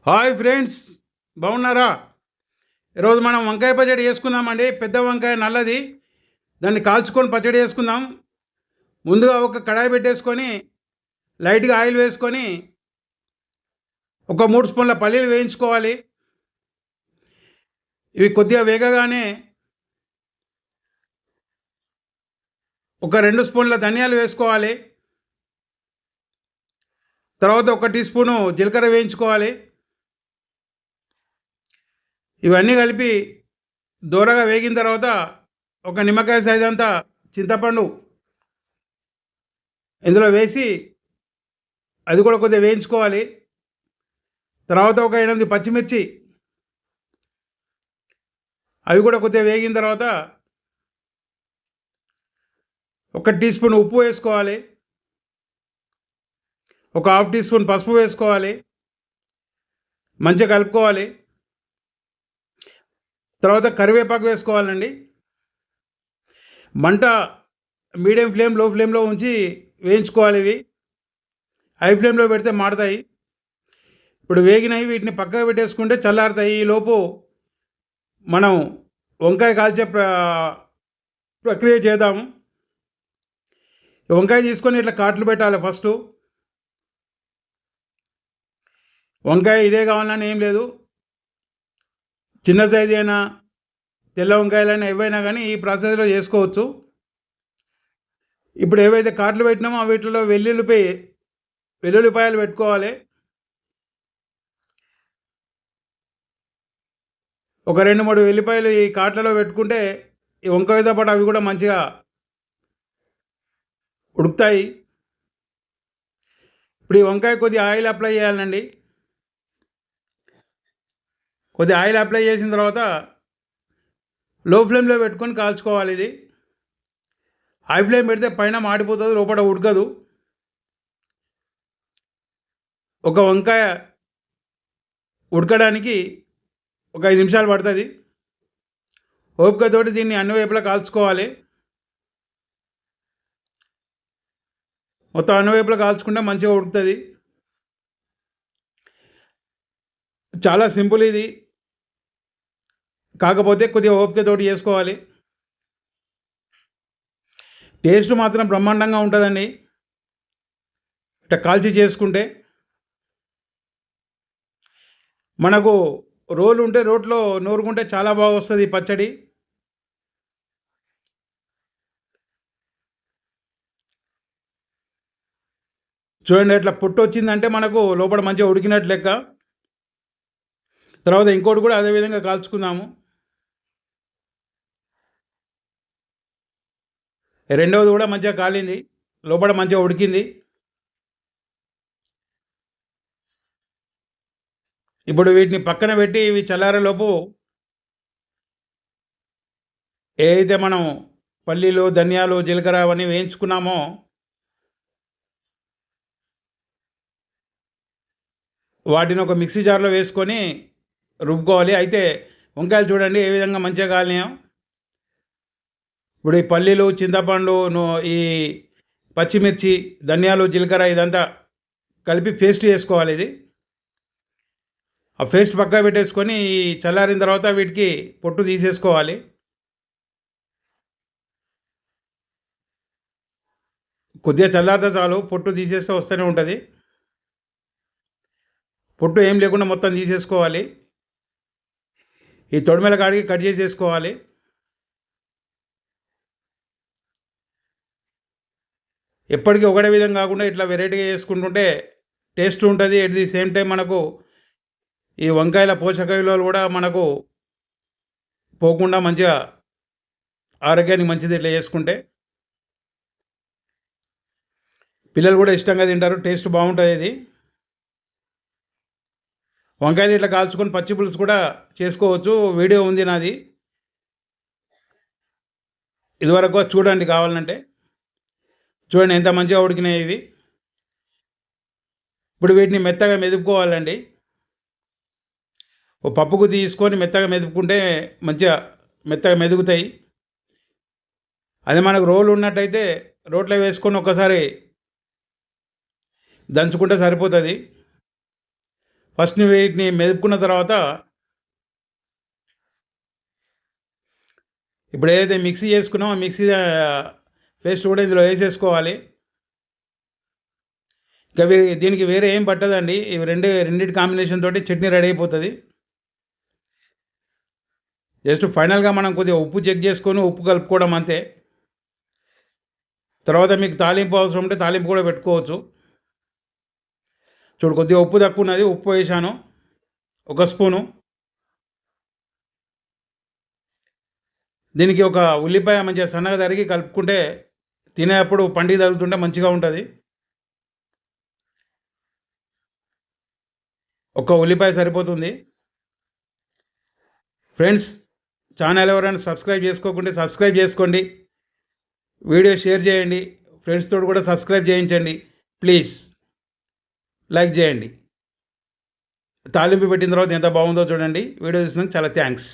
Hi friends, బాగున్నారా? ఈరోజు మనం వంకాయ పచ్చడి చేసుకుందామండి. పెద్ద వంకాయ నల్లది, దాన్ని కాల్చుకొని పచ్చడి చేసుకుందాం. ముందుగా ఒక కడాయి పెట్టేసుకొని లైట్గా ఆయిల్ వేసుకొని ఒక 3 స్పూన్ల పల్లీలు వేయించుకోవాలి. ఇవి కొద్దిగా వేగగానే ఒక 2 స్పూన్ల ధనియాలు వేసుకోవాలి. తర్వాత 1 టీ స్పూను జీలకర్ర వేయించుకోవాలి. ఇవన్నీ కలిపి దూరగా వేగిన తర్వాత ఒక నిమ్మకాయ సైజ్ అంతా చింతపండు ఇందులో వేసి అది కూడా కొద్దిగా వేయించుకోవాలి. తర్వాత ఒక 8 పచ్చిమిర్చి, అవి కూడా కొద్దిగా వేగిన తర్వాత 1 టీ స్పూన్ ఉప్పు వేసుకోవాలి. ఒక హాఫ్ టీ స్పూన్ పసుపు వేసుకోవాలి. మంచిగా కలుపుకోవాలి. తర్వాత కరివేపాకు వేసుకోవాలండి. మంట మీడియం ఫ్లేమ్, లో ఫ్లేమ్లో ఉంచి వేయించుకోవాలి. ఇవి హై ఫ్లేమ్లో పెడితే మాడతాయి. ఇప్పుడు వేగినవి వీటిని పక్కకు పెట్టేసుకుంటే చల్లారుతాయి. ఈలోపు మనం వంకాయ కాల్చే ప్రక్రియ చేద్దాము. వంకాయ తీసుకొని ఇట్లా కాట్లు పెట్టాలి. ఫస్ట్ వంకాయ ఇదే కావాలని ఏం లేదు, చిన్న సైజు అయినా తెల్ల వంకాయలైనా ఏవైనా కానీ ఈ ప్రాసెస్లో చేసుకోవచ్చు. ఇప్పుడు ఏవైతే కాట్లు పెట్టినామో వీటిలో వెల్లుల్లిపాయలు పెట్టుకోవాలి. ఒక 2-3 వెల్లిపాయలు ఈ కాట్లలో పెట్టుకుంటే ఈ వంకాయతో పాటు అవి కూడా మంచిగా ఉడుకుతాయి. ఇప్పుడు ఈ వంకాయ కొద్దిగా ఆయిల్ అప్లై చేయాలండి. కొద్దిగా ఆయిల్ అప్లై చేసిన తర్వాత లో ఫ్లేమ్లో పెట్టుకొని కాల్చుకోవాలి. ఇది హై ఫ్లేమ్ పెడితే పైన మాడిపోతుంది, లోపల ఉడకదు. ఒక వంకాయ ఉడకడానికి ఒక 5 నిమిషాలు పడుతుంది. ఓపికతోటి దీన్ని అన్ని వైపులా కాల్చుకోవాలి. మొత్తం అన్ని వైపులా కాల్చుకుంటే మంచిగా ఉడుకుతుంది. చాలా సింపుల్ ఇది, కాకపోతే కొద్దిగా ఓపికతోటి చేసుకోవాలి. టేస్ట్ మాత్రం బ్రహ్మాండంగా ఉంటుందండి ఇట్లా కాల్చి చేసుకుంటే. మనకు రోలు ఉంటే రోట్లో నూరుకుంటే చాలా బాగా వస్తుంది ఈ పచ్చడి. చూడండి, ఇట్లా పొట్టు వచ్చిందంటే మనకు లోపల మంచిగా ఉడికినట్టు లెక్క. తర్వాత ఇంకోటి కూడా అదే విధంగా కాల్చుకుందాము. రెండవది కూడా మంచిగా కాలింది, లోపల మంచిగా ఉడికింది. ఇప్పుడు వీటిని పక్కన పెట్టి ఇవి చల్లారేలోపు ఏదైతే మనం పల్లీలు, ధనియాలు, జీలకర్ర అవన్నీ వేయించుకున్నామో వాటిని ఒక మిక్సీ జార్లో వేసుకొని రుబ్బుకోవాలి. అయితే వంకాయలు చూడండి ఏ విధంగా మంచిగా కాలినాయో. ఇప్పుడు ఈ పల్లీలు, చింతపండు, ఈ పచ్చిమిర్చి, ధనియాలు, జీలకర్ర ఇదంతా కలిపి పేస్ట్ చేసుకోవాలి. ఇది ఆ పేస్ట్ పక్కా పెట్టేసుకొని ఈ చల్లారిన తర్వాత వీటికి పొట్టు తీసేసుకోవాలి. కొద్దిగా చల్లారితే చాలు, పొట్టు తీసేస్తే వస్తూనే ఉంటుంది. పొట్టు ఏం లేకుండా మొత్తం తీసేసుకోవాలి. ఈ తొడిమెల కాడికి కట్ చేసేసుకోవాలి. ఎప్పటికీ ఒకటే విధంగా కాకుండా ఇట్లా వెరైటీగా చేసుకుంటుంటే టేస్ట్ ఉంటుంది. ఎట్ ది సేమ్ టైం మనకు ఈ వంకాయల పోషక విలువలు కూడా మనకు పోకుండా మంచిగా ఆరోగ్యానికి మంచిది ఇట్లా చేసుకుంటే. పిల్లలు కూడా ఇష్టంగా తింటారు, టేస్ట్ బాగుంటుంది. ఇది వంకాయలు ఇట్లా కాల్చుకొని పచ్చి పులుసు కూడా చేసుకోవచ్చు. వీడియో ఉంది నాది, ఇదివరకు చూడండి కావాలంటే. చూడండి ఎంత మంచిగా ఉడికినాయి ఇవి. ఇప్పుడు వీటిని మెత్తగా మెదుపుకోవాలండి. ఓ పప్పుకు తీసుకొని మెత్తగా మెదుపుకుంటే మంచిగా మెత్తగా మెదుగుతాయి. అదే మనకు రోలు ఉన్నట్టయితే రోట్లో వేసుకొని ఒక్కసారి దంచుకుంటే సరిపోతుంది. ఫస్ట్ వీటిని మెదుపుకున్న తర్వాత ఇప్పుడు ఏదైతే మిక్సీ చేసుకున్నామో మిక్సీ పేస్ట్ కూడా ఇందులో వేసేసుకోవాలి. ఇంకా దీనికి వేరే ఏం పట్టదండి. ఇవి రెండింటి కాంబినేషన్ తోటి చట్నీ రెడీ అయిపోతుంది. జస్ట్ ఫైనల్గా మనం కొద్దిగా ఉప్పు చెక్ చేసుకొని ఉప్పు కలుపుకోవడం అంతే. తర్వాత మీకు తాలింపు అవసరం ఉంటే తాలింపు కూడా పెట్టుకోవచ్చు. చూడు, కొద్దిగా ఉప్పు తక్కువ ఉన్నది, ఉప్పు వేసాను 1 స్పూను. దీనికి ఒక ఉల్లిపాయ మంచిగా సన్నగా తరిగి కలుపుకుంటే తినేటప్పుడు పంటికి తగులుతుంటే మంచిగా ఉంటుంది. ఒక ఉల్లిపాయ సరిపోతుంది. ఫ్రెండ్స్, ఛానల్ ఎవరైనా సబ్స్క్రైబ్ చేసుకోకుంటే సబ్స్క్రైబ్ చేసుకోండి. వీడియో షేర్ చేయండి. ఫ్రెండ్స్ తోటి కూడా సబ్స్క్రైబ్ చేయించండి. ప్లీజ్ లైక్ చేయండి. తాలింపు పెట్టిన తర్వాత ఎంత బాగుందో చూడండి. వీడియో చూసినందుకు చాలా థ్యాంక్స్.